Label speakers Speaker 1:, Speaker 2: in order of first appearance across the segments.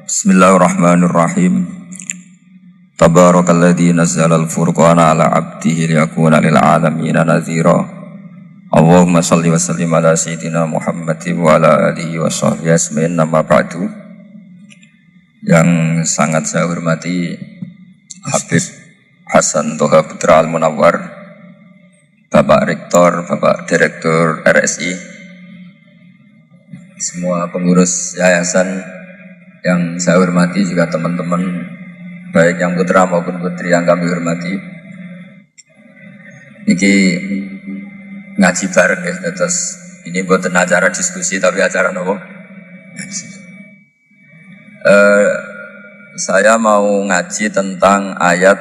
Speaker 1: Bismillahirrahmanirrahim. Tabarakalladzi nazzalal furqana ala 'abdihi liyakuna lil 'alamina nadhira. Allahumma shalli wa sallim ala sayyidina Muhammadin wa ala alihi wa sahbihi ajmain. Nama ba'du. Yang sangat saya hormati Habib Hasan Toha Putra Al-Munawwar, Bapak Rektor, Bapak Direktur RSI, semua pengurus yayasan yang saya hormati, juga teman-teman baik yang putra maupun putri yang kami hormati. Niki ngaji bareng ya, terus ini bukan acara diskusi tapi acara nopo. Saya mau ngaji tentang ayat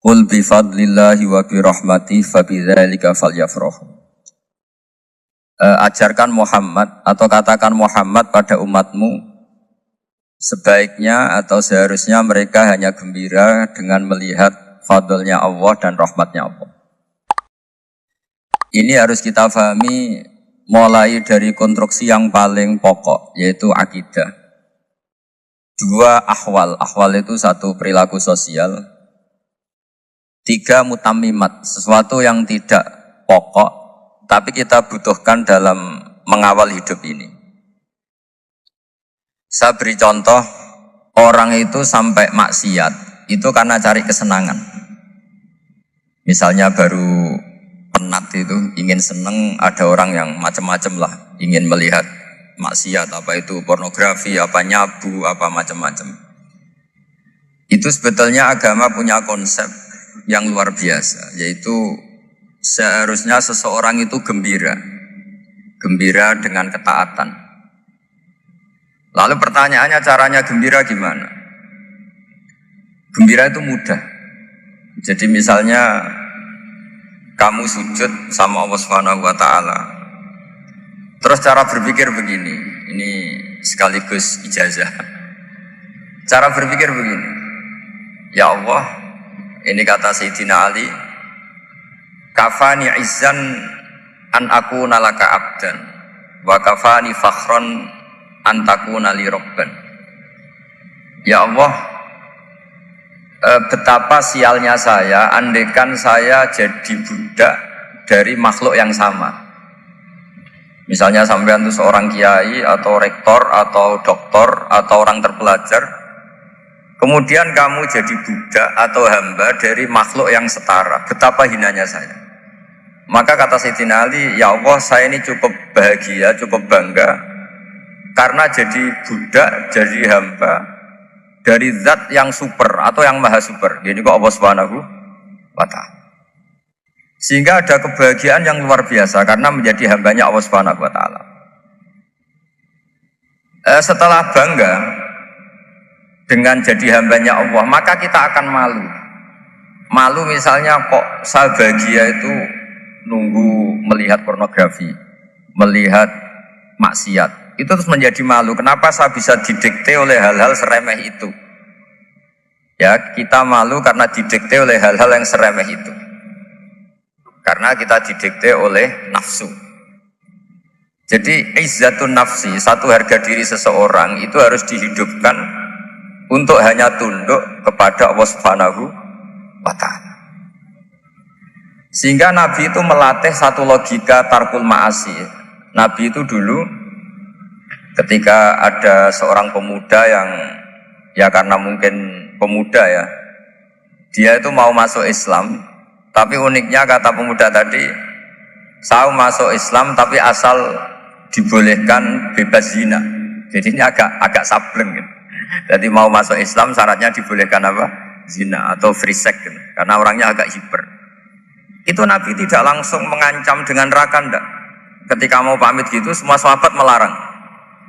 Speaker 1: Qul bi fadlillahi wa bi rahmatihi fa bidzalika falyafrahu. Ajarkan Muhammad atau katakan Muhammad pada umatmu, sebaiknya atau seharusnya mereka hanya gembira dengan melihat fadlnya Allah dan rahmatnya Allah. Ini harus kita pahami mulai dari konstruksi yang paling pokok, yaitu akidah. Dua ahwal itu satu perilaku sosial, tiga mutammimat, sesuatu yang tidak pokok tapi kita butuhkan dalam mengawal hidup ini. Saya beri contoh, orang itu sampai maksiat itu karena cari kesenangan. Misalnya baru penat itu, ingin seneng, ada orang yang macam-macam lah, ingin melihat maksiat, apa itu pornografi, apa nyabu, apa macam-macam. Itu sebetulnya agama punya konsep yang luar biasa, yaitu seharusnya seseorang itu gembira dengan ketaatan. Lalu pertanyaannya, caranya gembira gimana? Gembira itu mudah. Jadi misalnya kamu sujud sama Allah Subhanahu wa taala. Terus cara berpikir begini, ini sekaligus ijazah. Cara berpikir begini. Ya Allah, ini kata Sayyidina Ali, kafani izzan an akuna laka abdan wa kafani fakhron an takuna li rabban. Ya Allah, betapa sialnya saya andaikan saya jadi budak dari makhluk yang sama. Misalnya sampean itu seorang kiai atau rektor atau doktor atau orang terpelajar, kemudian kamu jadi budak atau hamba dari makhluk yang setara, betapa hinanya saya. Maka kata Sayyidina Ali, ya Allah, saya ini cukup bahagia, cukup bangga karena jadi budak, jadi hamba dari zat yang super atau yang maha super. Ini kok Allah Subhanahu wa ta'ala. Sehingga ada kebahagiaan yang luar biasa karena menjadi hambanya Allah Subhanahu wa ta'ala. Setelah bangga dengan jadi hambanya Allah, maka kita akan malu. Malu misalnya, kok saya bahagia itu nunggu melihat pornografi, melihat maksiat, itu terus menjadi malu. Kenapa saya bisa didikte oleh hal-hal seremeh itu? Ya, kita malu karena didikte oleh hal-hal yang seremeh itu. Karena kita didikte oleh nafsu. Jadi izzatun nafsi, satu harga diri seseorang itu harus dihidupkan untuk hanya tunduk kepada Allah Subhanahu wa ta'ala. Sehingga Nabi itu melatih satu logika tarkul ma'asi. Nabi itu dulu ketika ada seorang pemuda yang, ya karena mungkin pemuda ya, dia itu mau masuk Islam, tapi uniknya kata pemuda tadi, saya masuk Islam tapi asal dibolehkan bebas zina. Jadi ini agak sableng gitu. Jadi mau masuk Islam syaratnya dibolehkan apa? Zina atau free sex gitu. Karena orangnya agak hiper. Itu Nabi tidak langsung mengancam dengan neraka, enggak. Ketika mau pamit gitu, semua sahabat melarang.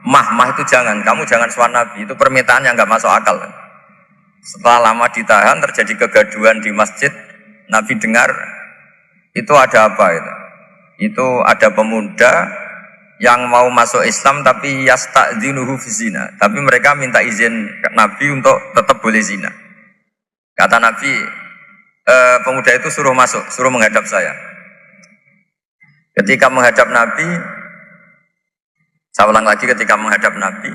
Speaker 1: Mah itu jangan, kamu jangan suan Nabi. Itu permintaan yang enggak masuk akal. Setelah lama ditahan, terjadi kegaduhan di masjid. Nabi dengar, itu ada apa itu? Itu ada pemuda yang mau masuk Islam tapi yasta'dzinuhu fi zina. Tapi mereka minta izin ke Nabi untuk tetap boleh zina. Kata Nabi, pemuda itu suruh masuk, suruh menghadap saya. Ketika menghadap Nabi, saya ulang lagi, ketika menghadap Nabi,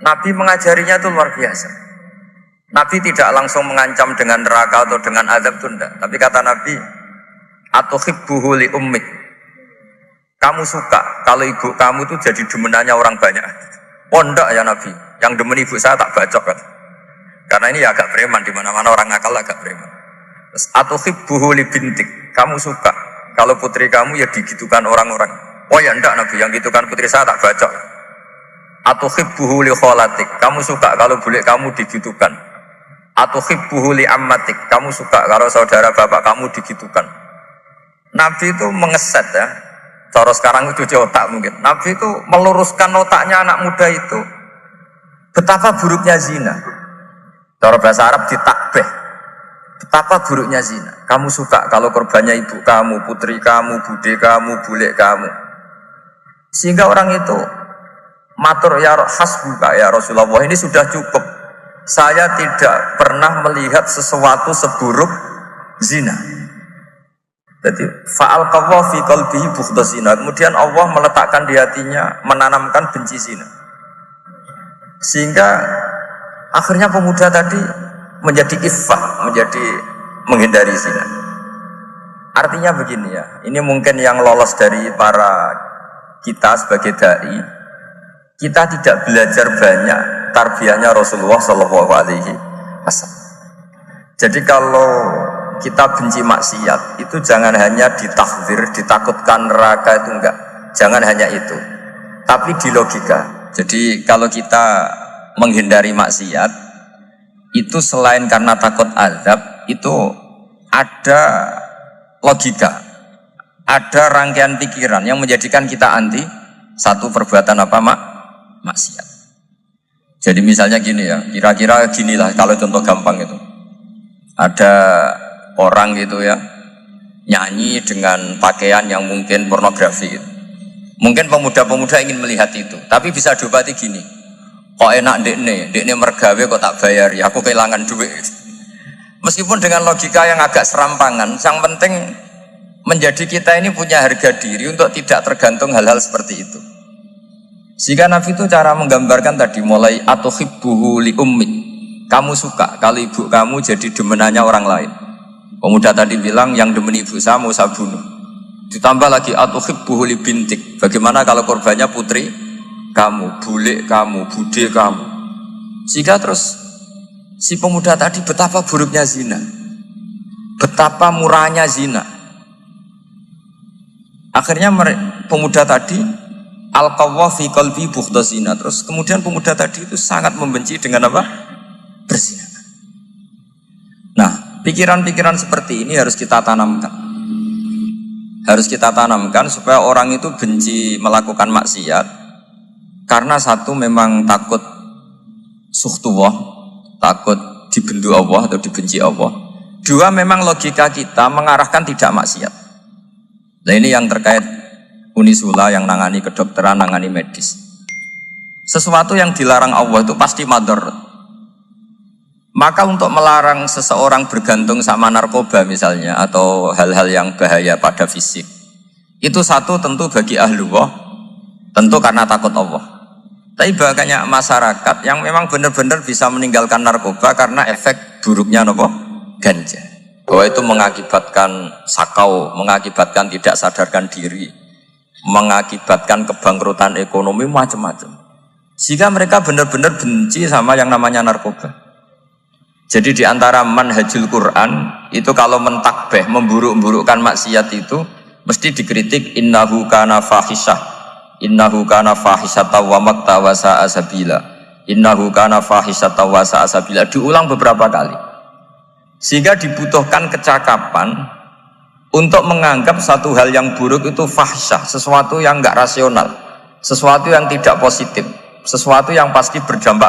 Speaker 1: Nabi mengajarinya itu luar biasa. Nabi tidak langsung mengancam dengan neraka atau dengan azab tunda, tapi kata Nabi, atuhibbuhu li ummik. Kamu suka kalau ibu kamu itu jadi demenannya orang banyak. Oh enggak ya Nabi, yang demen ibu saya tak bacok kan. Karena ini ya agak preman, di mana-mana orang nakal agak preman. Terus atuhibbuhu li bintik. Kamu suka kalau putri kamu ya digitukan orang-orang. Oh ya enggak Nabi, yang gitukan putri saya tak bacok. Atuhibbuhu li kholatik. Kamu suka kalau bule kamu digitukan. Atuhibbuhu li ammatik. Kamu suka kalau saudara bapak kamu digitukan. Nabi itu mengeset ya. Cara sekarang itu otak mungkin. Nabi itu meluruskan otaknya anak muda itu. Betapa buruknya zina. Cara bahasa Arab ditakbih. Betapa buruknya zina. Kamu suka kalau korbannya ibu kamu, putri kamu, bude kamu, bule kamu. Sehingga orang itu matur ya hasbuka ya Rasulullah, ini sudah cukup. Saya tidak pernah melihat sesuatu seburuk zina. Jadi fa'alqallahu fi qalbihi bughdha zina. Kemudian Allah meletakkan di hatinya, menanamkan benci zina. Sehingga akhirnya pemuda tadi menjadi iffah, menjadi menghindari zina. Artinya begini ya, ini mungkin yang lolos dari para kita sebagai dai, kita tidak belajar banyak tarbiyahnya Rasulullah Shallallahu Alaihi Wasallam. Jadi kalau kita benci maksiat itu jangan hanya ditakhzir, ditakutkan neraka, itu enggak. Jangan hanya itu, tapi di logika. Jadi kalau kita menghindari maksiat itu selain karena takut azab, itu ada logika, ada rangkaian pikiran yang menjadikan kita anti satu perbuatan apa maksiat. Jadi misalnya gini ya, kira-kira ginilah kalau contoh gampang itu. Ada orang gitu ya, nyanyi dengan pakaian yang mungkin pornografi gitu. Mungkin pemuda-pemuda ingin melihat itu, tapi bisa diobati gini. Kok enak dekne mergawe kok tak bayari, aku kehilangan duit. Meskipun dengan logika yang agak serampangan, yang penting menjadi kita ini punya harga diri untuk tidak tergantung hal-hal seperti itu. Sehingga Nabi itu cara menggambarkan tadi mulai atuhibbuhu li ummik. Kamu suka kalau ibu kamu jadi demenannya orang lain. Pemuda tadi bilang yang demen ibu saya mau saya bunuh. Ditambah lagi atuhibbuhu li bintik. Bagaimana kalau korbannya putri kamu, bule kamu, bude kamu. Sehingga terus si pemuda tadi betapa buruknya zina, betapa murahnya zina. Akhirnya pemuda tadi alqawwa fi qalbi bughdha zina. Terus kemudian pemuda tadi itu sangat membenci dengan apa? Berzina. Nah, pikiran-pikiran seperti ini harus kita tanamkan. Harus kita tanamkan supaya orang itu benci melakukan maksiat. Karena satu memang takut suhtullah, takut dibendu Allah atau dibenci Allah. Dua memang logika kita mengarahkan tidak maksiat. Nah ini yang terkait Unisula yang nangani kedokteran, nangani medis. Sesuatu yang dilarang Allah itu pasti madharat. Maka untuk melarang seseorang bergantung sama narkoba misalnya atau hal-hal yang bahaya pada fisik, itu satu tentu bagi ahlullah, tentu karena takut Allah. Tapi banyak masyarakat yang memang benar-benar bisa meninggalkan narkoba karena efek buruknya ganja. Bahwa itu mengakibatkan sakau, mengakibatkan tidak sadarkan diri, mengakibatkan kebangkrutan ekonomi macam-macam. Sehingga mereka benar-benar benci sama yang namanya narkoba. Jadi di antara manhajul Quran itu kalau mentakbih, memburuk-burukkan maksiat itu mesti dikritik innahu kana fahisyah, innahu kana fahisyata wa maqta wa sa'a sabila, innahu kana fahisyata wa sa'a sabila, diulang beberapa kali. Sehingga dibutuhkan kecakapan untuk menganggap satu hal yang buruk itu fahisyah, sesuatu yang enggak rasional, sesuatu yang tidak positif, sesuatu yang pasti berdampak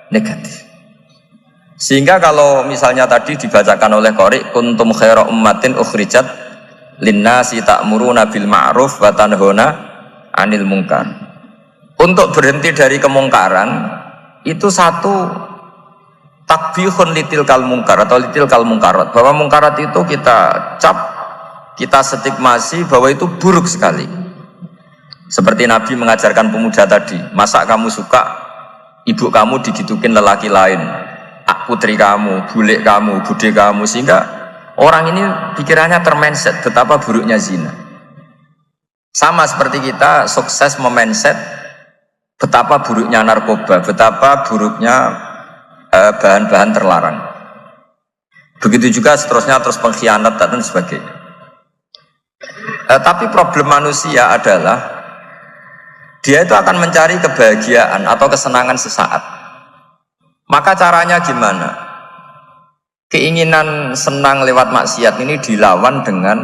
Speaker 1: negatif. Sehingga kalau misalnya tadi dibacakan oleh Qori, kuntum khaira ummatin ukhrijat linnasi ta'muruna bil ma'ruf wa tanhauna 'anil munkar. Untuk berhenti dari kemungkaran itu satu takbihun litil kal munkar atau litil kal munkarat, bahwa mungkarat itu kita cap, kita stigmasi bahwa itu buruk sekali. Seperti Nabi mengajarkan pemuda tadi, masa kamu suka ibu kamu digitukin lelaki lain, putri kamu, bule kamu, bude kamu, sehingga orang ini pikirannya termindset betapa buruknya zina. Sama seperti kita sukses memindset betapa buruknya narkoba, betapa buruknya bahan-bahan terlarang. Begitu juga seterusnya, terus pengkhianat dan sebagainya. Tapi problem manusia adalah dia itu akan mencari kebahagiaan atau kesenangan sesaat. Maka caranya gimana? Keinginan senang lewat maksiat ini dilawan dengan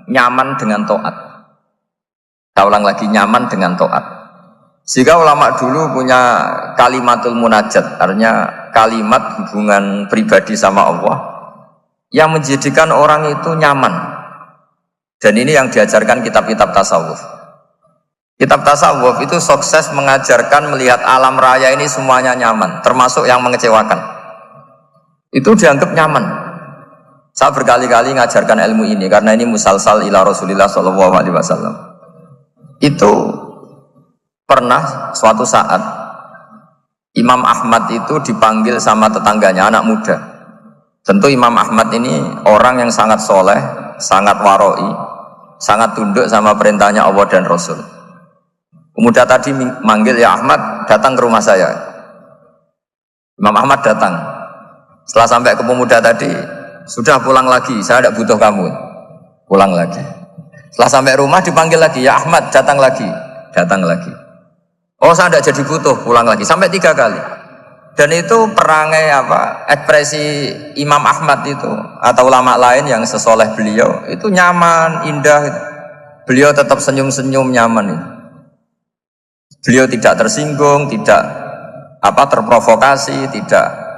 Speaker 1: nyaman dengan taat. Saya ulang lagi, nyaman dengan taat. Sehingga ulama dulu punya kalimatul munajat, artinya kalimat hubungan pribadi sama Allah yang menjadikan orang itu nyaman. Dan ini yang diajarkan kitab-kitab tasawuf. Kitab tasawuf itu sukses mengajarkan melihat alam raya ini semuanya nyaman, termasuk yang mengecewakan. Itu dianggap nyaman. Saya berkali-kali mengajarkan ilmu ini karena ini musalsal ila Rasulillah SAW. Itu pernah suatu saat Imam Ahmad itu dipanggil sama tetangganya, anak muda. Tentu Imam Ahmad ini orang yang sangat soleh, sangat waroi, sangat tunduk sama perintahnya Allah dan Rasul. Pemuda tadi manggil, ya Ahmad, datang ke rumah saya. Imam Ahmad datang. Setelah sampai ke pemuda tadi, sudah pulang lagi, saya tidak butuh kamu. Pulang lagi. Setelah sampai rumah dipanggil lagi, ya Ahmad, datang lagi. Datang lagi. Oh, saya tidak jadi butuh, pulang lagi. Sampai 3 kali. Dan itu perangai ekspresi Imam Ahmad itu atau ulama lain yang sesoleh beliau itu nyaman, indah. Beliau tetap senyum-senyum, nyaman itu. Beliau tidak tersinggung, tidak terprovokasi,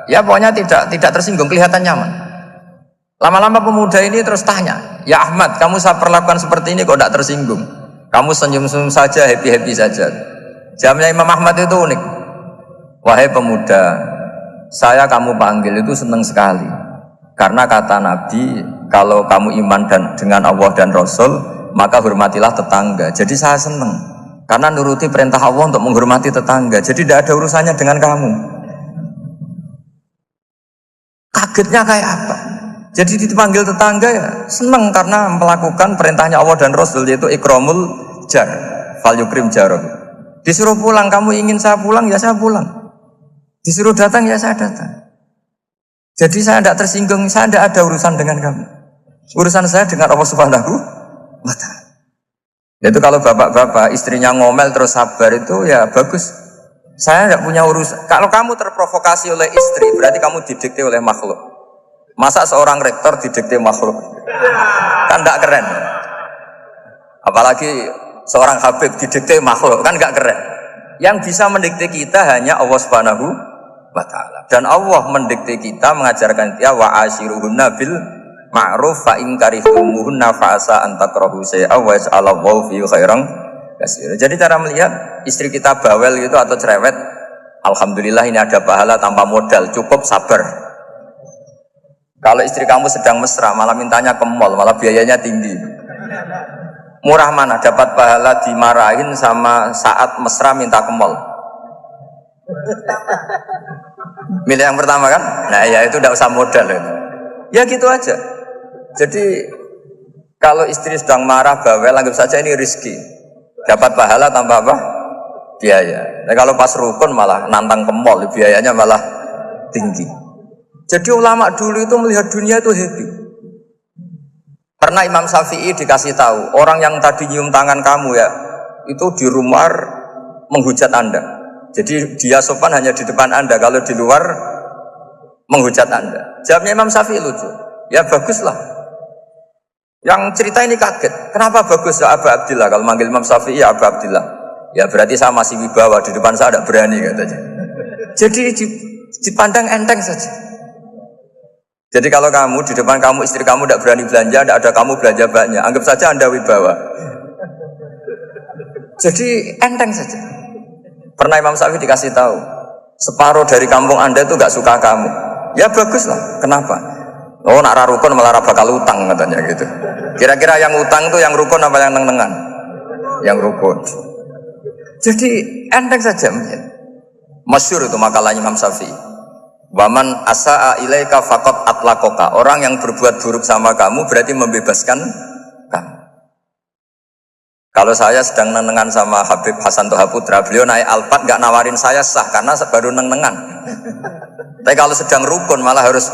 Speaker 1: pokoknya tidak tersinggung, kelihatan nyaman. Lama-lama pemuda ini terus tanya, ya Ahmad, kamu saya perlakukan seperti ini kok tidak tersinggung? Kamu senyum-senyum saja, happy-happy saja. Jawabnya Imam Ahmad itu unik. Wahai pemuda, saya kamu panggil itu senang sekali. Karena kata Nabi, kalau kamu iman dengan Allah dan Rasul, maka hormatilah tetangga. Jadi saya senang. Karena nuruti perintah Allah untuk menghormati tetangga. Jadi tidak ada urusannya dengan kamu. Kagetnya kayak apa? Jadi dipanggil tetangga ya senang karena melakukan perintahnya Allah dan Rasul, yaitu ikramul jar, fal yukrim jarah. Disuruh pulang, kamu ingin saya pulang, ya saya pulang. Disuruh datang, ya saya datang. Jadi saya tidak tersinggung, saya tidak ada urusan dengan kamu. Urusan saya dengan Allah Subhanahu wa Ta'ala. Itu kalau bapak-bapak istrinya ngomel terus sabar itu ya bagus. Saya tidak punya urusan. Kalau kamu terprovokasi oleh istri, berarti kamu didikte oleh makhluk. Masa seorang rektor didikte makhluk? Kan tidak keren. Apalagi seorang habib didikte makhluk, kan tidak keren. Yang bisa mendikte kita hanya Allah Subhanahu wa Ta'ala. Dan Allah mendikte kita, mengajarkan dia wa ashiruhunna bil ma'ruf fa in karihtumuhunna fa asa an takrahu shay'an wa yaj'alallahu fi khairan katsira. Jadi cara melihat istri kita bawel gitu atau cerewet, alhamdulillah ini ada pahala tanpa modal, cukup sabar. Kalau istri kamu sedang mesra, malah mintanya ke mall, malah biayanya tinggi. Murah mana dapat pahala dimarahin sama saat mesra minta ke mall? Milih yang pertama kan? Nah ya itu tidak usah modal itu. Ya gitu aja. Jadi kalau istri sedang marah bawel, anggap saja ini rezeki. Dapat pahala tanpa apa? Biaya. Nah, kalau pas rukun malah nantang ke mall, biayanya malah tinggi. Jadi ulama dulu itu melihat dunia itu happy. Pernah Imam Syafi'i dikasih tahu, orang yang tadi nyium tangan kamu ya, itu di rumah menghujat Anda. Jadi dia sopan hanya di depan Anda, kalau di luar menghujat Anda. Jawabnya Imam Syafi'i lucu. Ya baguslah. Yang cerita ini kaget. Kenapa bagus ya Aba Abdillah? Kalau manggil Imam Syafi'i ya Aba Abdillah. Ya berarti saya masih wibawa, di depan saya tidak berani katanya. Jadi dipandang enteng saja. Jadi kalau kamu di depan kamu istri kamu tidak berani belanja, tidak ada kamu belanja banyak, anggap saja Anda wibawa. Jadi enteng saja. Pernah Imam Syafi'i dikasih tahu, separuh dari kampung Anda itu nggak suka kamu. Ya baguslah. Kenapa? Oh, nak ra rukun malah ra bakal utang katanya gitu. Kira-kira yang utang itu yang rukun apa yang neng-nengan? Yang rukun. Jadi enteng saja mungkin. Masyhur itu makalah Imam Syafi'i. Waman asa'a ilaika faqad atlaqaka. Orang yang berbuat buruk sama kamu berarti membebaskan kamu. Kalau saya sedang neng-nengan sama Habib Hasan Toha Putra, beliau naik Alphard nggak nawarin saya sah karena baru neng-nengan. Tapi kalau sedang rukun malah harus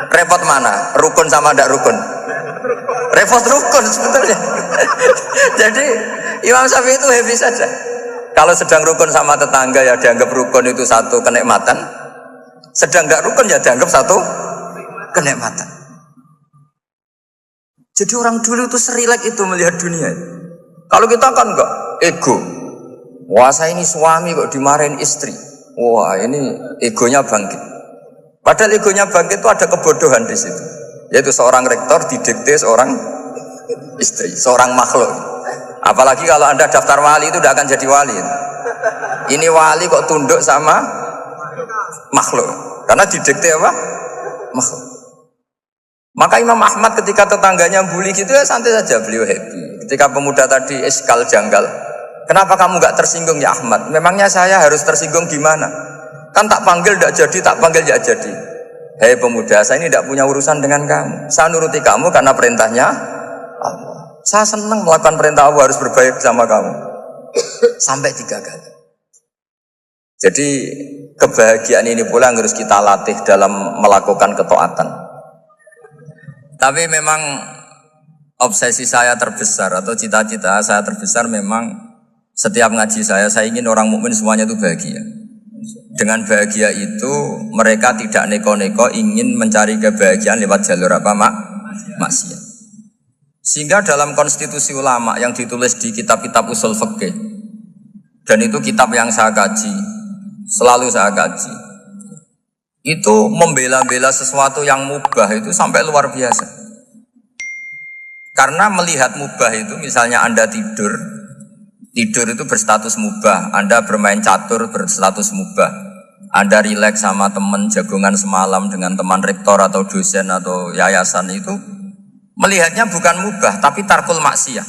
Speaker 1: repot mana? Rukun sama tidak rukun? Repot rukun sebetulnya. Jadi Imam Syafi'i itu happy saja. Kalau sedang rukun sama tetangga ya dianggap rukun itu satu kenikmatan. Sedang tidak rukun ya dianggap satu kenikmatan. Jadi orang dulu itu serilek itu melihat dunia. Kalau kita kan enggak, ego. Wah saya ini suami kok dimarahin istri. Wah ini egonya bangkit. Padahal egonya bangkit itu ada kebodohan di situ. Yaitu seorang rektor didikte seorang istri, seorang makhluk. Apalagi kalau Anda daftar wali itu tidak akan jadi wali. Ini wali kok tunduk sama makhluk. Karena didikte apa? Makhluk. Maka Imam Ahmad ketika tetangganya bully gitu ya santai saja, beliau happy. Ketika pemuda tadi eskal janggal, kenapa kamu gak tersinggung ya Ahmad? Memangnya saya harus tersinggung gimana? Kan tak panggil tidak jadi, tak panggil tidak jadi. Hei pemuda, saya ini tidak punya urusan dengan kamu. Saya nuruti kamu karena perintahnya Allah. Saya senang melakukan perintah Allah, harus berbaik sama kamu. Sampai 3 kali. Jadi kebahagiaan ini pula yang harus kita latih dalam melakukan ketaatan. Tapi memang obsesi saya terbesar atau cita-cita saya terbesar memang setiap ngaji saya ingin orang mukmin semuanya itu bahagia. Dengan bahagia itu mereka tidak neko-neko ingin mencari kebahagiaan lewat jalur apa maksiat. Sehingga dalam konstitusi ulama yang ditulis di kitab-kitab usul fikih, dan itu kitab yang saya kaji, selalu saya kaji. Itu membela-bela sesuatu yang mubah itu sampai luar biasa. Karena melihat mubah itu, misalnya Anda tidur itu berstatus mubah. Anda bermain catur berstatus mubah. Anda rileks sama teman jagongan semalam dengan teman rektor atau dosen atau yayasan itu, melihatnya bukan mubah, tapi tarkul maksiyah.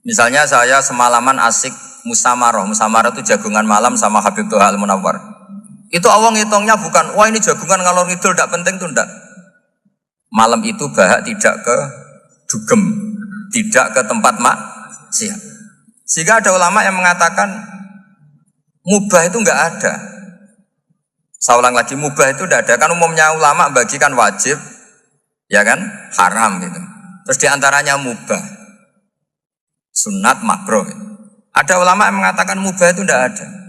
Speaker 1: Misalnya saya semalaman asik musyawarah itu jagongan malam sama Habib Toha Al-Munawwar. Itu Allah ngitungnya bukan, wah ini jagungan ngalor ngidul tidak penting tuh enggak. Malam itu bahak tidak ke dugem, tidak ke tempat maksiat. Sehingga ada ulama yang mengatakan mubah itu enggak ada. Saya ulang lagi, mubah itu enggak ada. Kan umumnya ulama bagikan wajib, ya kan, haram gitu. Terus diantaranya mubah, sunat, makruh. Ada ulama yang mengatakan mubah itu enggak ada.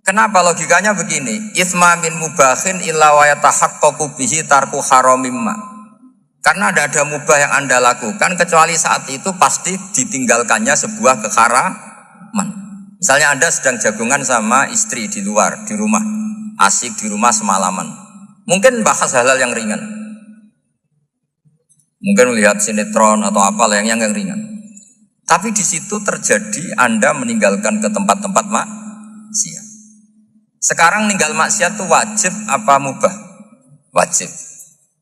Speaker 1: Kenapa logikanya begini? Itsma min mubahin illa wa yatahaqqaqu bihi tarku haramimma. Karena tidak ada mubah yang Anda lakukan kecuali saat itu pasti ditinggalkannya sebuah keharaman. Misalnya Anda sedang jagungan sama istri di luar, di rumah, asik di rumah semalaman. Mungkin bahas hal-hal yang ringan. Mungkin melihat sinetron atau apalah yang ringan. Tapi di situ terjadi Anda meninggalkan ke tempat-tempat maksiat. Sekarang ninggal maksiat itu wajib apa mubah? Wajib.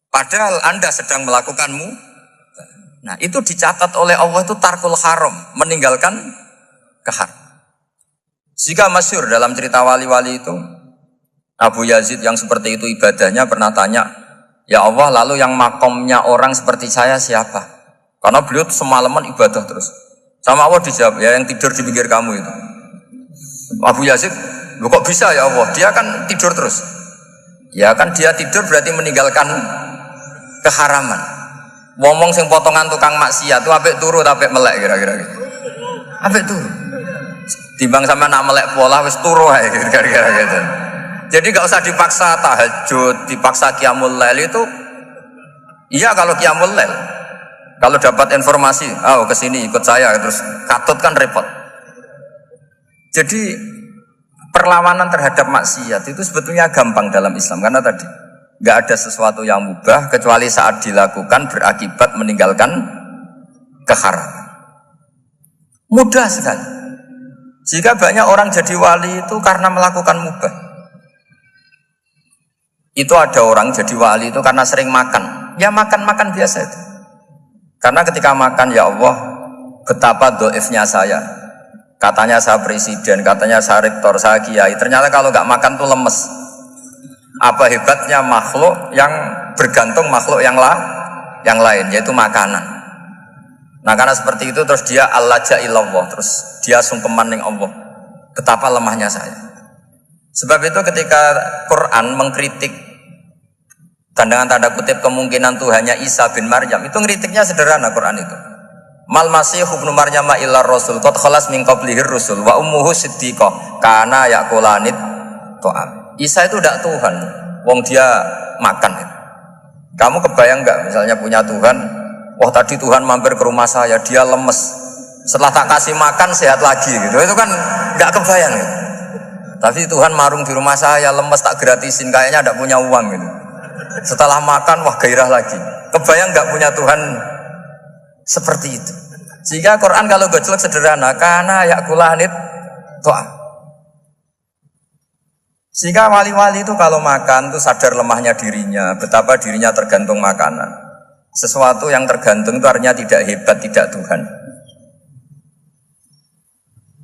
Speaker 1: Padahal Anda sedang melakukan mubah. Nah itu dicatat oleh Allah itu tarkul haram, meninggalkan keharam. Jika masyhur dalam cerita wali-wali itu, Abu Yazid yang seperti itu ibadahnya pernah tanya, ya Allah lalu yang makomnya orang seperti saya siapa? Karena beliau semalaman ibadah terus. Sama Allah dijawab, ya yang tidur di pinggir kamu itu. Abu Yazid, loh kok bisa ya Allah? Dia kan tidur terus. Ya kan dia tidur berarti meninggalkan keharaman. Ngomong sing potongan tukang maksiat tuh apik turu apik melek kira-kira gitu. Apik turu. Timbang sama nak melek pola wis turu ae kira-kira gitu. Jadi enggak usah dipaksa tahajud, dipaksa qiyamul lail itu. Iya kalau qiyamul lail. Kalau dapat informasi, oh kesini ikut saya terus katut kan repot. Jadi perlawanan terhadap maksiat itu sebetulnya gampang dalam Islam karena tadi nggak ada sesuatu yang mubah kecuali saat dilakukan berakibat meninggalkan keharaman. Mudah sekali. Jika banyak orang jadi wali itu karena melakukan mubah. Itu ada orang jadi wali itu karena sering makan. Ya makan-makan biasa itu. Karena ketika makan, ya Allah, betapa doifnya saya. Katanya saya presiden, katanya saya rektor, saya kiai. Ternyata kalau nggak makan tuh lemes. Apa hebatnya makhluk yang bergantung makhluk yang lain, yaitu makanan. Nah karena seperti itu terus dia al-laja'illallah, terus dia sungkeman ning Allah. Betapa lemahnya saya. Sebab itu ketika Quran mengkritik dan dengan tanda kutip kemungkinan Tuhannya Isa bin Maryam, itu ngeritiknya sederhana Quran itu. Mal masih ibnu Maryam illa rasul qad khalas min qablihir rusul wa ummuhu siddiqah kana yaqulanit ta'am. Isa itu tidak Tuhan, wong dia makan. Kamu kebayang nggak misalnya punya Tuhan, wah tadi Tuhan mampir ke rumah saya, dia lemes, setelah tak kasih makan sehat lagi gitu. Itu kan nggak kebayang gitu. Tapi Tuhan marung di rumah saya, lemes tak gratisin, kayaknya tidak punya uang gitu. Setelah makan, wah gairah lagi. Kebayang nggak punya Tuhan seperti itu. Sehingga Quran kalau gojlok sederhana, karena yakulanit to'am. Sehingga wali-wali itu kalau makan itu sadar lemahnya dirinya, betapa dirinya tergantung makanan. Sesuatu yang tergantung itu artinya tidak hebat, tidak Tuhan.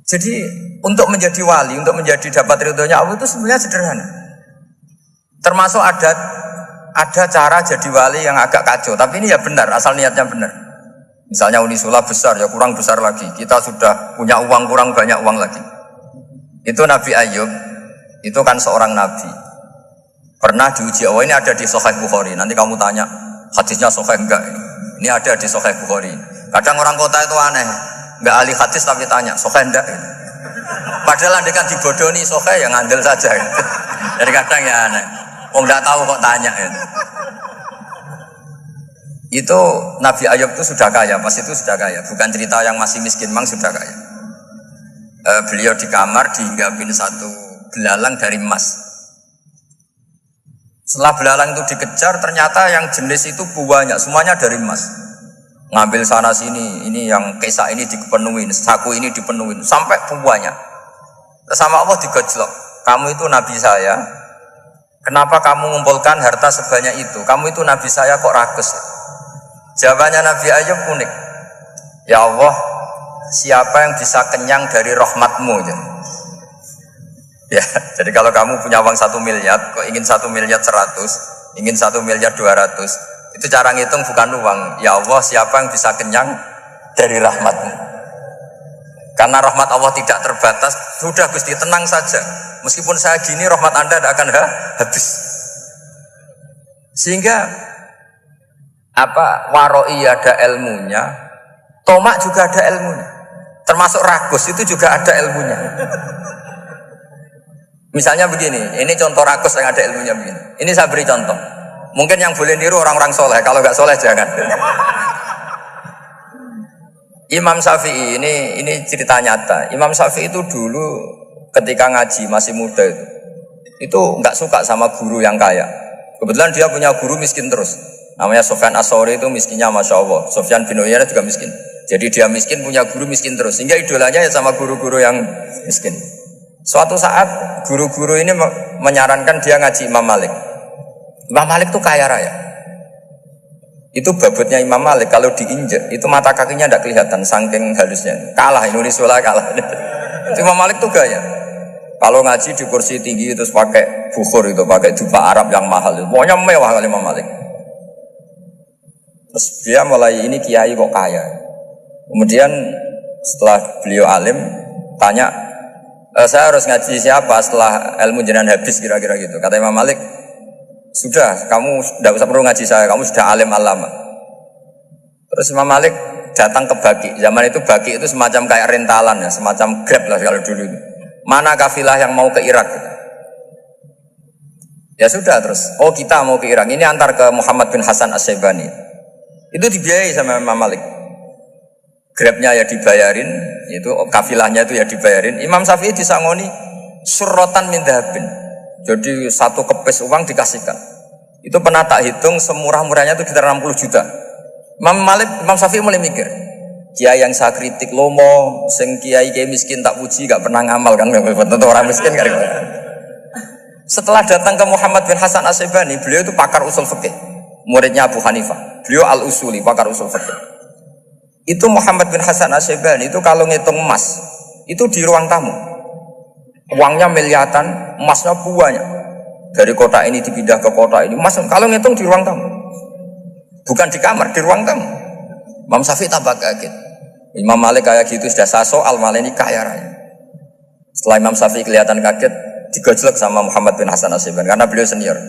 Speaker 1: Jadi untuk menjadi wali, untuk menjadi dapat ridhonya Allah itu sebenarnya sederhana. Termasuk ada cara jadi wali yang agak kacau, tapi ini ya benar, asal niatnya benar. Misalnya Unisula besar, ya kurang besar lagi. Kita sudah punya uang, kurang banyak uang lagi. Itu Nabi Ayub, itu kan seorang nabi. Pernah diuji Allah, ini ada di Sahih Bukhari. Nanti kamu tanya, hadisnya Sahih enggak? Ini ada di Sahih Bukhari. Kadang orang kota itu aneh, enggak ahli hadis tapi tanya, Sahih enggak? Padahal andai kan dibodoni Sahih, yang ngandel saja. Jadi kadang ya aneh. Oh enggak tahu kok tanya itu. Itu Nabi Ayub itu sudah kaya, pas itu sudah kaya. Bukan cerita yang masih miskin, memang sudah kaya. Beliau di kamar dihinggapin satu belalang dari emas. Setelah belalang itu dikejar, ternyata yang jenis itu banyak, semuanya dari emas. Ngambil sana sini, ini yang kesak ini dipenuhin, saku ini dipenuhin, sampai banyak. Sama Allah digojlok. Kamu itu Nabi saya. Kenapa kamu mengumpulkan harta sebanyak itu? Kamu itu Nabi saya kok rakus? Jawabannya Nabi Ayub unik. Ya Allah, siapa yang bisa kenyang dari rahmatmu? Ya, jadi kalau kamu punya uang 1 miliar, kok ingin 1 miliar 100, ingin 1 miliar 200, itu cara ngitung bukan uang. Ya Allah, siapa yang bisa kenyang dari rahmatmu? Karena rahmat Allah tidak terbatas. Sudah Gusti, tenang saja. Meskipun saya gini, rahmat Anda tidak akan habis. Sehingga waroi ada ilmunya, tomak juga ada ilmunya, termasuk ragus itu juga ada ilmunya. Misalnya begini, ini contoh ragus yang ada ilmunya begini. Ini saya beri contoh. Mungkin yang boleh niru orang-orang soleh, kalau nggak soleh jangan. Imam Syafi'i ini cerita nyata. Imam Syafi'i itu dulu ketika ngaji masih muda itu nggak suka sama guru yang kaya. Kebetulan dia punya guru miskin terus. Namanya Sufyan As-Tsauri, itu miskinnya Masya Allah. Sufyan bin Uyainah juga miskin. Jadi dia miskin, punya guru miskin terus. Sehingga idolanya ya sama guru-guru yang miskin. Suatu saat guru-guru ini menyarankan dia ngaji Imam Malik. Imam Malik itu kaya raya. Itu babutnya Imam Malik, kalau diinjek itu mata kakinya tidak kelihatan, saking halusnya. Kalah, Indonesia kalah. Itu Imam Malik tuh gaya. Kalau ngaji di kursi tinggi itu pakai bukhur, itu pakai jubah Arab yang mahal. Pokoknya mewah kali Imam Malik. Terus dia mulai, ini kiai kok kaya. Kemudian setelah beliau alim tanya, saya harus ngaji siapa setelah ilmu jenengan habis kira-kira gitu. Kata Imam Malik, sudah, kamu tidak usah perlu ngaji saya, kamu sudah alim alama. Terus Imam Malik datang ke Baki. Zaman itu Baki itu semacam kayak rentalan ya, semacam Grab lah kalau dulu. Mana kafilah yang mau ke Irak? Ya sudah, terus oh kita mau ke Irak, ini antar ke Muhammad bin Hasan As-Syaibani. Itu dibiayai sama Imam Malik. Grabnya ya dibayarin, itu kafilahnya itu ya dibayarin. Imam Syafi'i disangoni surrotan min dhahabin. Jadi satu kepes uang dikasihkan. Itu pernah tak hitung semurah-murahnya itu sekitar 60 juta. Imam Syafi'i mulai mikir, kiai yang saya kritik lomo, sing kiai miskin tak puji, gak pernah ngamal kan, tentu orang miskin kan. Setelah datang ke Muhammad bin Hasan Asy'ibani, beliau itu pakar usul fikih, muridnya Abu Hanifah. Beliau al-usuli, pakar usul fikih. Itu Muhammad bin Hasan Asy'ibani itu kalau ngitung emas, itu di ruang tamu. Uangnya miliaran, emasnya banyak. Dari kota ini dipindah ke kota ini, emas kalau ngitung di ruang tamu. Bukan di kamar, di ruang tamu. Imam Syafi'i tambah kaget. Imam Malik kayak gitu sudah soal malah ini kaya raya. Setelah Imam Syafi'i kelihatan kaget, digojlok sama Muhammad bin Hasan Asy'ibani karena beliau senior.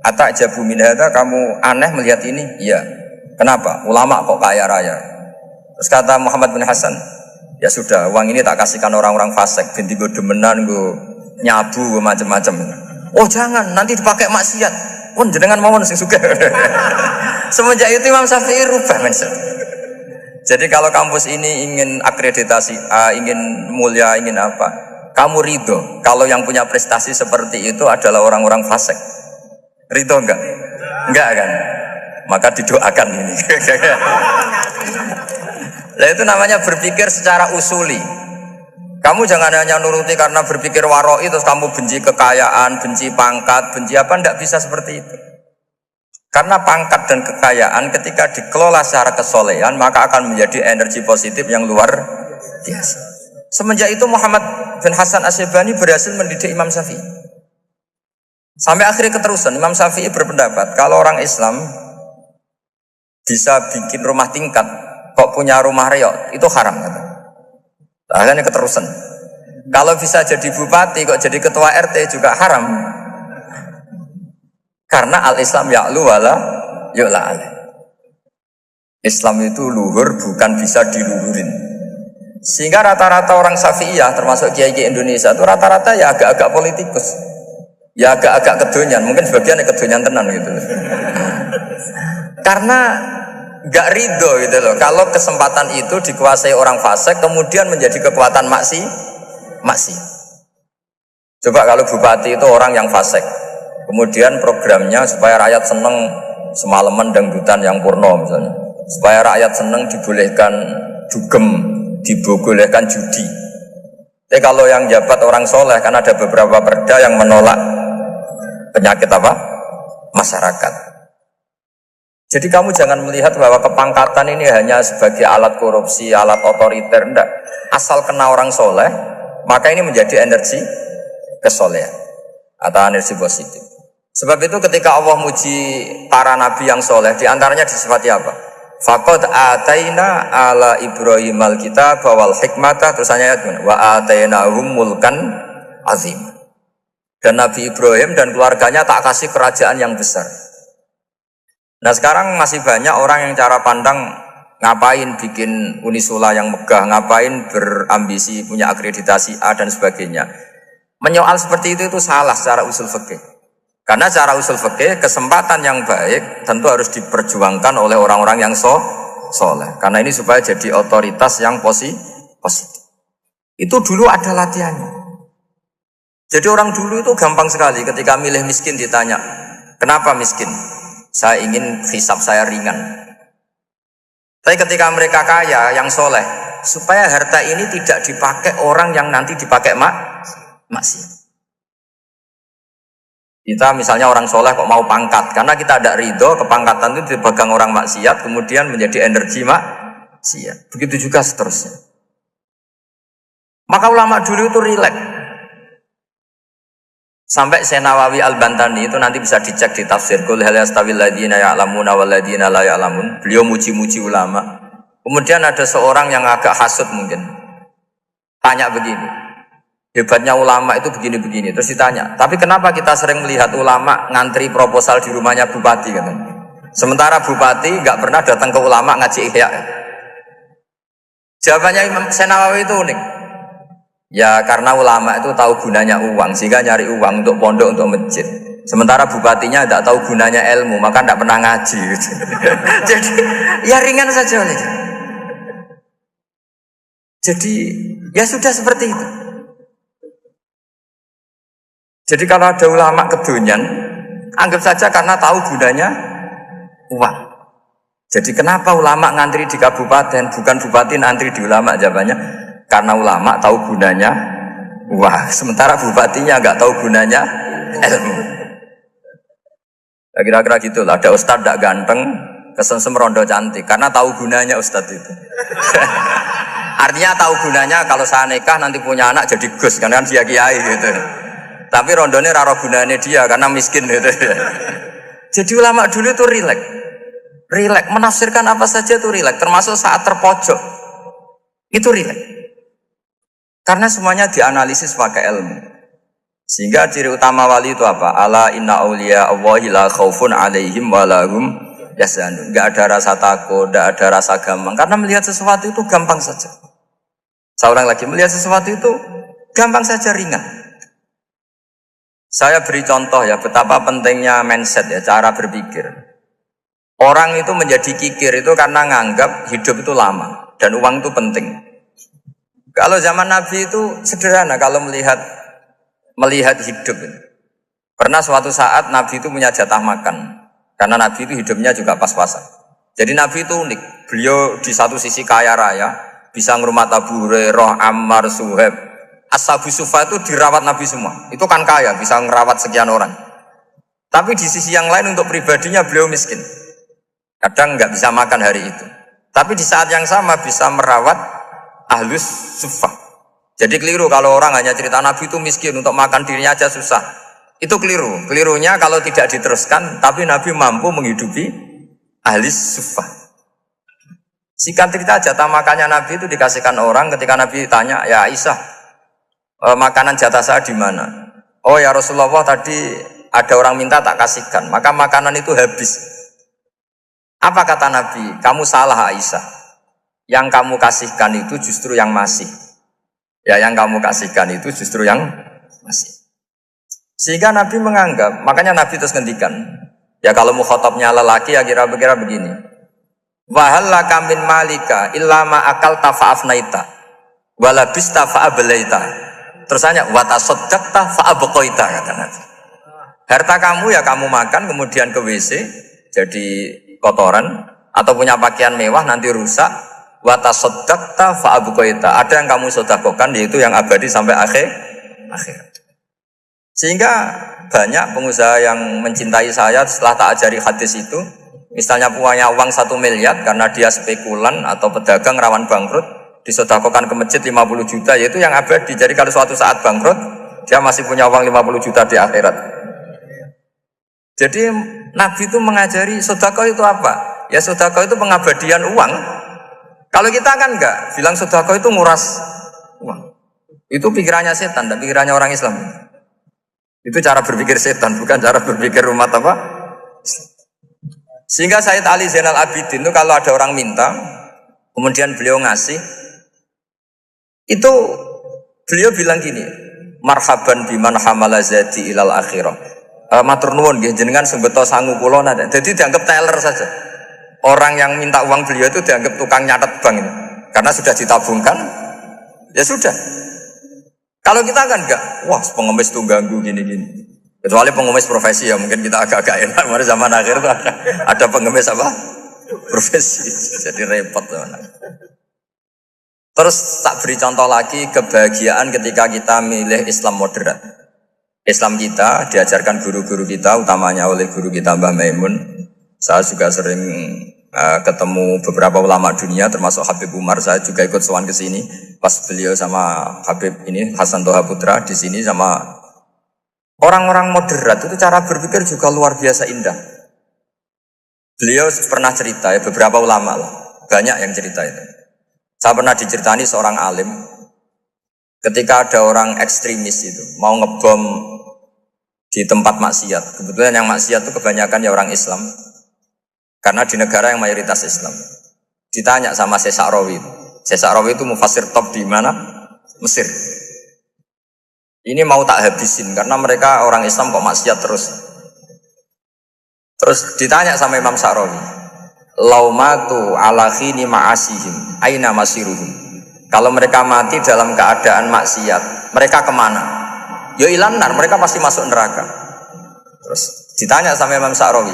Speaker 1: Ata'jabu min hadza, kamu aneh melihat ini? Iya. Kenapa? Ulama kok kaya raya. Terus kata Muhammad bin Hasan, ya sudah, uang ini tak kasihkan orang-orang fasik, binti gue demenan, gue nyabu, gue macam-macam. Oh jangan, nanti dipakai maksiat. Pun jenengan mawon sing sugih. Semenjak itu Imam Syafi'i rubah mindset. Jadi kalau kampus ini ingin akreditasi A, ingin mulia, ingin apa? Kamu ridho kalau yang punya prestasi seperti itu adalah orang-orang fasik? Ridho enggak? Enggak kan? Maka didoakan ini. Nah itu namanya berpikir secara usuli. Kamu jangan hanya nuruti karena berpikir waroi terus kamu benci kekayaan, benci pangkat, benci apa, enggak bisa seperti itu. Karena pangkat dan kekayaan ketika dikelola secara kesolehan maka akan menjadi energi positif yang luar biasa. Semenjak itu Muhammad bin Hasan Asy'ibani berhasil mendidik Imam Syafi'i. Sampai akhirnya keterusan Imam Syafi'i berpendapat kalau orang Islam bisa bikin rumah tingkat kok punya rumah reok itu haram. Akhirnya keterusan. Kalau bisa jadi bupati kok jadi ketua RT juga haram. Karena al-Islam ya'lu wala yu'la alaih. Islam itu luhur bukan bisa diluhurin. Sehingga rata-rata orang Syafi'iyah termasuk kiai-kiai Indonesia itu rata-rata ya agak-agak politikus. Ya agak-agak kedonyan, mungkin sebagian kedonyan tenan gitu. Karena gak ridho gitu loh. Kalau kesempatan itu dikuasai orang fasik kemudian menjadi kekuatan maksi. Coba kalau bupati itu orang yang fasik. Kemudian programnya supaya rakyat seneng semalaman dangdutan yang purno misalnya. Supaya rakyat seneng dibolehkan dugem, dibolehkan judi. Tapi kalau yang jabat orang soleh kan ada beberapa perda yang menolak penyakit apa? Masyarakat. Jadi kamu jangan melihat bahwa kepangkatan ini hanya sebagai alat korupsi, alat otoriter, enggak. Asal kena orang soleh, maka ini menjadi energi kesolehan atau energi positif. Sebab itu ketika Allah muji para nabi yang soleh, diantaranya disifati apa? Faqad ataina ala Ibrahim al-kitab wal hikmata, terusannya ayat wa atainahum mulkan azim. Dan Nabi Ibrahim dan keluarganya tak kasih kerajaan yang besar. Nah sekarang masih banyak orang yang cara pandang ngapain bikin unisula yang megah, ngapain berambisi punya akreditasi A dan sebagainya. Menyoal seperti itu salah secara usul fikih. Karena secara usul fikih kesempatan yang baik tentu harus diperjuangkan oleh orang-orang yang soleh. Karena ini supaya jadi otoritas yang positif. Itu dulu ada latihannya. Jadi orang dulu itu gampang sekali ketika milih miskin ditanya, kenapa miskin? Saya ingin hisab saya ringan. Tapi ketika mereka kaya, yang soleh, supaya harta ini tidak dipakai orang yang nanti dipakai maksiat. Kita misalnya orang soleh kok mau pangkat, karena kita ada ridho, kepangkatan itu dipegang orang maksiat, kemudian menjadi energi maksiat. Begitu juga seterusnya. Maka ulama dulu itu rileks. Sampai Nawawi Al-Bantani itu nanti bisa dicek di tafsir Qul hal yastawil ladzina ya'lamuna wal ladzina la ya'lamun. Beliau muji-muji ulama. Kemudian ada seorang yang agak hasud mungkin. Tanya begini. Hebatnya ulama itu begini-begini. Terus ditanya, tapi kenapa kita sering melihat ulama ngantri proposal di rumahnya bupati katanya. Sementara bupati enggak pernah datang ke ulama ngaji ihya. Jawabannya Imam Nawawi itu unik. Ya karena ulama itu tahu gunanya uang, sehingga nyari uang untuk pondok, untuk masjid. Sementara bupatinya tidak tahu gunanya ilmu, maka tidak pernah ngaji. Jadi ya ringan saja. Jadi ya sudah seperti itu. Jadi kalau ada ulama kedonyan, anggap saja karena tahu gunanya uang. Jadi kenapa ulama ngantri di kabupaten, bukan bupati ngantri di ulama? Jawabannya karena ulama tahu gunanya uang, sementara bupatinya nggak tahu gunanya ilmu. Ya, kira-kira gitu lah. Ada ustadz tidak ganteng, kesensem rondo cantik, karena tahu gunanya ustadz itu. Artinya tahu gunanya kalau saya nikah nanti punya anak jadi gus, karena kan dia kiai gitu. Tapi rondone raro gunanya dia karena miskin gitu. Jadi ulama dulu itu rileks, menafsirkan apa saja itu rileks, termasuk saat terpojok itu rileks. Karena semuanya dianalisis pakai ilmu. Sehingga ciri utama wali itu apa? Ala inna awliya Allahi la khaufun alaihim walahum yahzanun. Enggak ada rasa takut, enggak ada rasa gampang. Karena melihat sesuatu itu gampang saja. Saya ulang lagi, melihat sesuatu itu gampang saja, ringan. Saya beri contoh ya, betapa pentingnya mindset ya, cara berpikir. Orang itu menjadi kikir itu karena nganggap hidup itu lama dan uang itu penting. Kalau zaman Nabi itu sederhana kalau melihat hidup. Pernah suatu saat Nabi itu punya jatah makan. Karena Nabi itu hidupnya juga pas-pasan. Jadi Nabi itu unik. Beliau di satu sisi kaya raya, bisa ngurmat Abu Hurairah, Ammar, Suhaib. Ashabu Sufa itu dirawat Nabi semua. Itu kan kaya, bisa ngerawat sekian orang. Tapi di sisi yang lain untuk pribadinya beliau miskin. Kadang nggak bisa makan hari itu. Tapi di saat yang sama bisa merawat Ahlus Sufa. Jadi keliru kalau orang hanya cerita Nabi itu miskin, untuk makan dirinya aja susah. Itu keliru. Kelirunya kalau tidak diteruskan, tapi Nabi mampu menghidupi Ahlus Sufa. Singkat cerita jatah makannya Nabi itu dikasihkan orang ketika Nabi tanya, ya Aisyah, makanan jatah saya di mana? Oh ya Rasulullah, tadi ada orang minta tak kasihkan, maka makanan itu habis. Apa kata Nabi? Kamu salah Aisyah. Yang kamu kasihkan itu justru yang masih. Ya, yang kamu kasihkan itu justru yang masih. Sehingga Nabi menganggap, makanya Nabi terus ngendikan, ya kalau mukhatabnya lelaki ya kira-kira begini. Wahal laka min malika illa ma akalta fa'afnaita walabista fa'ablaita. Terus hanya wa tasaddaqta fa'abqaita, kata Nabi. Harta kamu ya kamu makan kemudian ke WC jadi kotoran, atau punya pakaian mewah nanti rusak. Wa tasaddaqta fa'abqaita. Ada yang kamu sedekahkan, yaitu yang abadi sampai akhir. Sehingga banyak pengusaha yang mencintai saya setelah tak ajari hadis itu. Misalnya punya uang 1 miliar karena dia spekulan atau pedagang rawan bangkrut, disedekahkan ke masjid 50 juta, yaitu yang abadi. Jadi kalau suatu saat bangkrut, dia masih punya uang 50 juta di akhirat. Jadi Nabi itu mengajari sedekah itu apa? Ya sedekah itu pengabadian uang. Kalau kita kan enggak, bilang sedekah itu nguras uang. Itu pikirannya setan dan pikirannya orang Islam. Itu cara berpikir setan, bukan cara berpikir umat apa? Sehingga Sayyid Ali Zainal Abidin itu kalau ada orang minta, kemudian beliau ngasih, itu beliau bilang gini, marhaban biman hamala zati ilal akhirah. Matur nuwun nggih jenengan sembeto sangu kula nada. Jadi dianggap teller saja. Orang yang minta uang beliau itu dianggap tukang nyatet bank ini. Karena sudah ditabungkan, ya sudah. Kalau kita kan enggak, wah pengemis tuh ganggu gini-gini. Kecuali pengemis profesi ya mungkin kita agak-agak enak. Mari zaman akhir tuh ada pengemis apa? Profesi. Jadi repot teman. Terus tak beri contoh lagi kebahagiaan ketika kita milih Islam moderat. Islam kita diajarkan guru-guru kita, utamanya oleh guru kita Mbah Maimun. Saya juga sering ketemu beberapa ulama dunia, termasuk Habib Umar. Saya juga ikut sowan ke sini pas beliau sama Habib ini Hasan Toha Putra di sini sama orang-orang moderat. Itu cara berpikir juga luar biasa indah. Beliau pernah cerita ya, beberapa ulama lah, banyak yang cerita itu. Saya pernah diceritani seorang alim ketika ada orang ekstremis itu mau ngebom di tempat maksiat. Kebetulan yang maksiat itu kebanyakan ya orang Islam. Karena di negara yang mayoritas Islam. Ditanya sama Syekh Sa'rawi. Syekh Sa'rawi itu mufassir top di mana? Mesir. Ini mau tak habisin karena mereka orang Islam kok maksiat terus. Terus ditanya sama Imam Sa'rawi, laumatu ala khini ma'asihim aina masiruhum. Kalau mereka mati dalam keadaan maksiat, mereka kemana? Ya ilan nar, mereka pasti masuk neraka. Terus ditanya sama Imam Sa'rawi,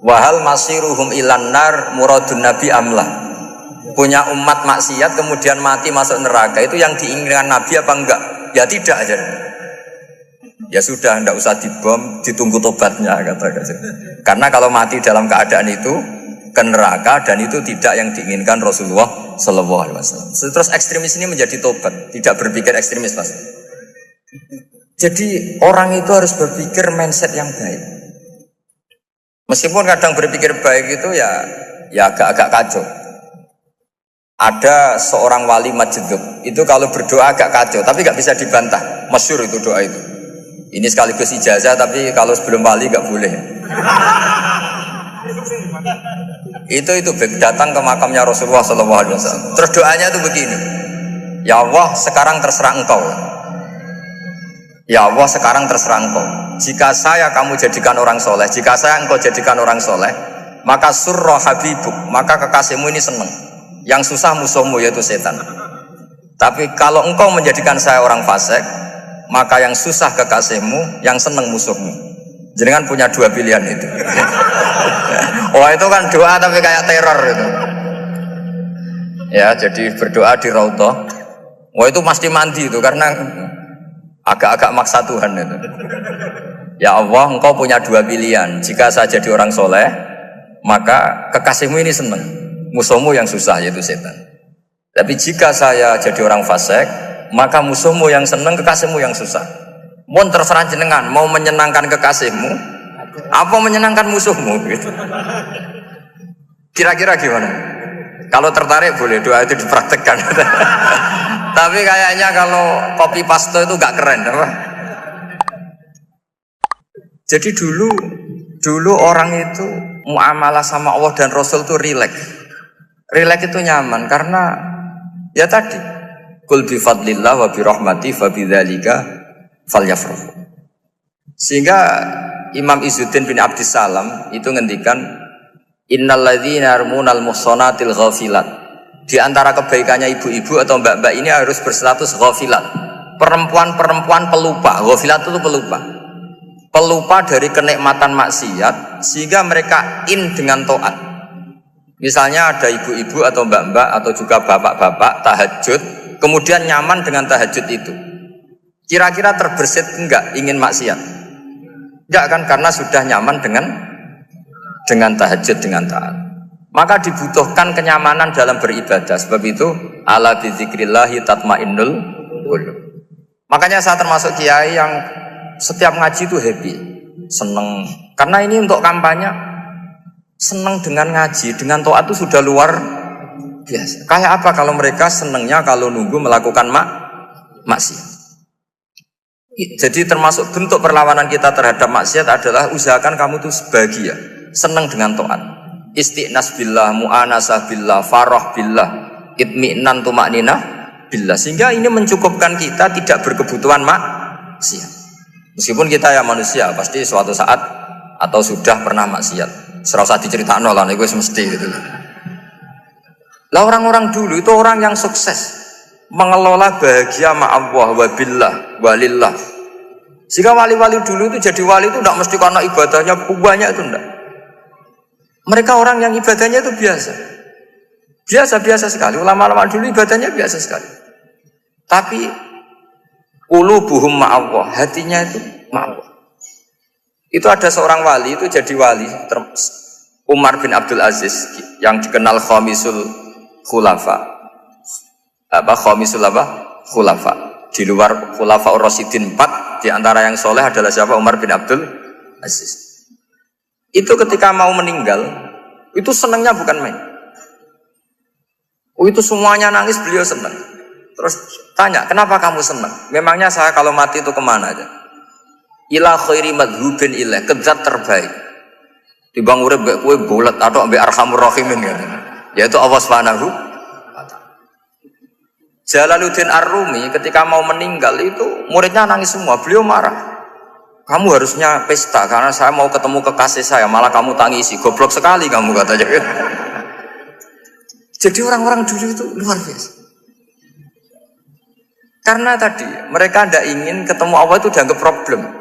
Speaker 1: wahal masiruhum ilan nar muradun nabi amlah. Punya umat maksiat kemudian mati masuk neraka, itu yang diinginkan Nabi apa enggak? Ya tidak aja. Ya sudah, tidak usah dibom, ditunggu tobatnya kata. Karena kalau mati dalam keadaan itu ke neraka dan itu tidak yang diinginkan Rasulullah Shallallahu Alaihi Wasallam. Terus ekstremis ini menjadi tobat, tidak berpikir ekstremis mas. Jadi orang itu harus berpikir mindset yang baik. Meskipun kadang berpikir baik itu ya agak-agak kacau. Ada seorang wali majdub itu kalau berdoa agak kacau, tapi nggak bisa dibantah. Masyhur itu doa itu. Ini sekaligus ijazah, tapi kalau sebelum wali nggak boleh. Itu datang ke makamnya Rasulullah SAW. Terus doanya itu begini, ya Allah sekarang terserah engkau. Ya Allah sekarang terserah engkau. Jika saya kamu jadikan orang soleh, jika saya engkau jadikan orang soleh, maka surra habibuk, maka kekasihmu ini senang. Yang susah musuhmu yaitu setan. Tapi kalau engkau menjadikan saya orang fasik, maka yang susah kekasihmu, yang senang musuhmu. Jenengan punya dua pilihan itu. Wah itu kan doa tapi kayak teror itu. Ya jadi berdoa di Raudhah. Wah itu pasti mandi itu karena agak-agak maksa Tuhan itu. Ya Allah engkau punya dua pilihan. Jika saya jadi orang soleh, maka kekasihmu ini senang. Musuhmu yang susah yaitu setan. Tapi jika saya jadi orang fasik, maka musuhmu yang senang, kekasihmu yang susah. Mohon terserah jenengan, mau menyenangkan kekasihmu, apa menyenangkan musuhmu? Gitu. Kira-kira gimana? Kalau tertarik boleh doa itu dipraktekkan. Tapi kayaknya kalau copy paste itu gak keren, apa? Jadi dulu orang itu muamalah sama Allah dan Rasul itu rileks. Rileks itu nyaman karena ya tadi kul bi fadlillah wa bi rahmati fa bidzalika falyafrahu. Sehingga Imam Izzuddin bin Abdissalam itu ngendikan innal ladzina yarmunal muhsanatil ghafilat. Di antara kebaikannya ibu-ibu atau mbak-mbak ini harus berstatus ghafilat. Perempuan-perempuan pelupa. Ghafilat itu pelupa. Pelupa dari kenikmatan maksiat sehingga mereka dengan taat. Misalnya ada ibu-ibu atau mbak-mbak atau juga bapak-bapak tahajud, kemudian nyaman dengan tahajud itu. Kira-kira terbersit enggak ingin maksiat? Enggak kan, karena sudah nyaman dengan tahajud, dengan taat. Maka dibutuhkan kenyamanan dalam beribadah. Sebab itu ala bizikrillahi tatmainnul qulub. Makanya saya termasuk kiai yang setiap ngaji itu happy, seneng. Karena ini untuk kampanye. Senang dengan ngaji, dengan taat itu sudah luar biasa. Kayak apa kalau mereka senangnya kalau nunggu melakukan maksiat. Jadi termasuk bentuk perlawanan kita terhadap maksiat adalah usahakan kamu tuh sebahagia, senang dengan taat. Istiqnas billah, mu'anasah billah, farah billah, itmi'nan tumakninah billah. Sehingga ini mencukupkan kita tidak berkebutuhan maksiat. Meskipun kita ya manusia, pasti suatu saat atau sudah pernah maksiat. Serasa diceritain lah, gue semesti gitu. Lah orang-orang dulu itu orang yang sukses mengelola bahagia ma Allah wa billah walillah. Sehingga wali-wali dulu itu jadi wali itu tidak mesti karena ibadahnya banyak itu enggak. Mereka orang yang ibadahnya itu biasa sekali. Ulama-ulama dulu ibadahnya biasa sekali. Tapi qulubuhum ma Allah, hatinya itu ma Allah. Itu ada seorang wali itu jadi wali Umar bin Abdul Aziz yang dikenal khamisul khulafa. Khulafa. Di luar khulafa Rasyidin 4, di antara yang soleh adalah siapa? Umar bin Abdul Aziz. Itu ketika mau meninggal, itu senangnya bukan main. Itu semuanya nangis, beliau senang. Terus tanya, kenapa kamu senang? Memangnya saya kalau mati itu kemana aja? Ila khairi madhubin ilah, kezat terbaik. Timbang urip mbek kowe bolet atau mbek arhamur rahimin kan. Yaitu Allah Subhanahu wa taala. Jalaluddin Ar-Rumi ketika mau meninggal itu muridnya nangis semua, beliau marah. Kamu harusnya pesta karena saya mau ketemu kekasih saya, malah kamu tangisi. Goblok sekali kamu katanya. Jadi orang-orang dulu itu luar biasa. Karena tadi mereka tidak ingin ketemu Allah itu dianggap problem.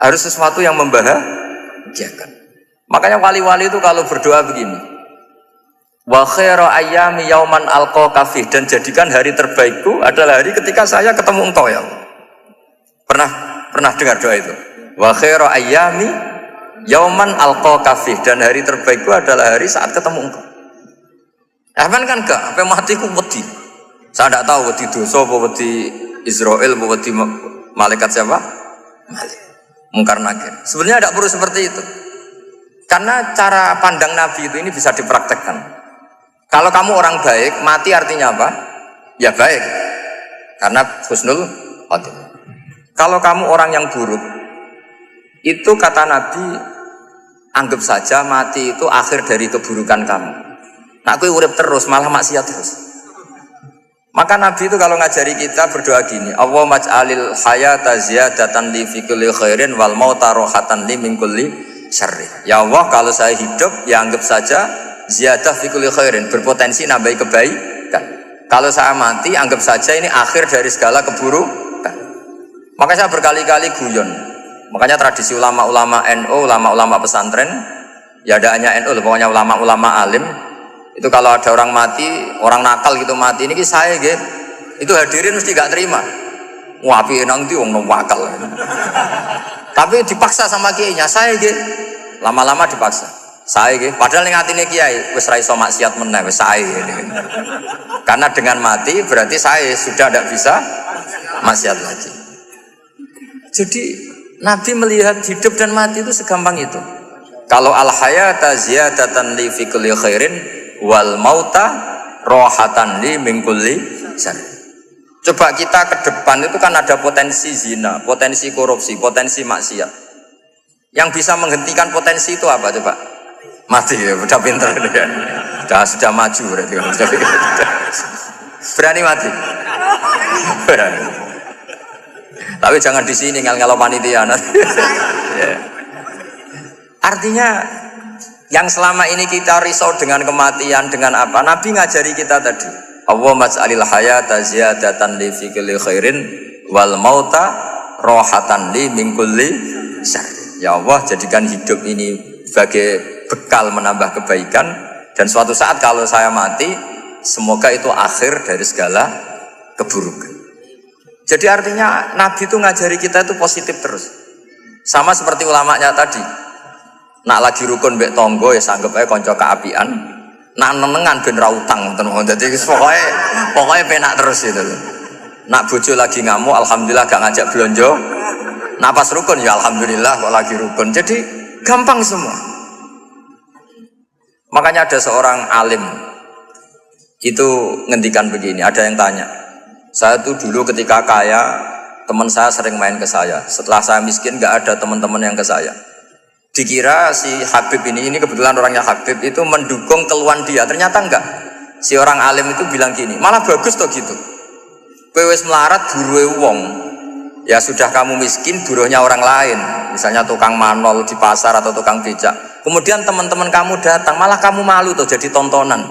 Speaker 1: Harus sesuatu yang membahagiakan. Makanya wali-wali itu kalau berdoa begini, wa khairu ayyami yauman alqa fih, dan jadikan hari terbaikku adalah hari ketika saya ketemu engkau ya Allah. Pernah Pernah dengar doa itu? Wa khairu ayyami yauman alqaka fih, dan hari terbaikku adalah hari saat ketemu engkau. Aman kan enggak? Sampai mati ku wedi. Saya tidak tahu wedi dosa apa wedi Israel apa wedi malaikat siapa? Mungkar nakir. Sebenarnya tidak perlu seperti itu. Karena cara pandang Nabi itu ini bisa dipraktekkan. Kalau kamu orang baik, mati artinya apa? Ya baik. Karena husnul khotimah. Kalau kamu orang yang buruk, itu kata Nabi, anggap saja mati itu akhir dari keburukan kamu. Nak kowe urip terus malah maksiat terus. Maka Nabi itu kalau ngajari kita berdoa gini, Allahumma ij'alil hayata ziyadatan li fi kulli khairin wal mauta rohatan li min kulli syarri. Ya Allah, kalau saya hidup ya anggap saja ziyadah fi kulli khairin, berpotensi nambahi kebaikan. Kalau saya mati anggap saja ini akhir dari segala keburukan. Maka saya berkali-kali guyon. Makanya tradisi ulama-ulama NU, ulama-ulama pesantren, ya ada hanya NU, pokoknya ulama-ulama alim. Itu kalau ada orang mati, orang nakal gitu mati, ini saya gitu, itu hadirin mesti gak terima. Wah, api nanti wong nakal. Tapi dipaksa sama kiainya, saya gitu, lama-lama dipaksa. Saya gitu, padahal yang hati kiai, wes ra iso maksiat meneh, wes saya gitu. Karena dengan mati berarti saya sudah tidak bisa maksiat lagi. Jadi Nabi melihat hidup dan mati itu segampang itu. Kalau al hayata ziyadatan li fi kulli khairin wal mauta rohatan li min kulli syarr. Coba kita ke depan itu kan ada potensi zina, potensi korupsi, potensi maksiat. Yang bisa menghentikan potensi itu apa coba? Mati ya, udah pinter ya. Sudah maju berarti. Berani mati. Berani. Tapi jangan di sini ngel-ngelo panitia. Ya. Artinya yang selama ini kita risau dengan kematian, dengan apa? Nabi ngajari kita tadi. Allahumma ij'alil hayata ziyadatan li fi kulli khairin wal mauta rohatan li min kulli syarr. Ya Allah, jadikan hidup ini sebagai bekal menambah kebaikan, dan suatu saat kalau saya mati, semoga itu akhir dari segala keburukan. Jadi artinya Nabi itu ngajari kita itu positif terus. Sama seperti ulamanya tadi. Nak lagi rukun mbek tonggo ya sanggep ae kanca keapian. Nak nenengan ben ra utang ngoten. Dadi pokoke penak terus itu. Nak bojo lagi ngamuk alhamdulillah gak ngajak blonjo. Nak pas rukun ya alhamdulillah kok lagi rukun. Jadi gampang semua. Makanya ada seorang alim itu ngendikan begini, ada yang tanya. Saya tuh dulu ketika kaya, teman saya sering main ke saya. Setelah saya miskin gak ada teman-teman yang ke saya. Dikira si Habib ini kebetulan orangnya Habib itu mendukung keluhan dia, ternyata enggak. Si orang alim itu bilang gini, malah bagus toh gitu. Kowe wis melarat buruhe wong. Ya sudah kamu miskin buruhnya orang lain, misalnya tukang manol di pasar atau tukang becak. Kemudian teman-teman kamu datang, malah kamu malu tuh jadi tontonan.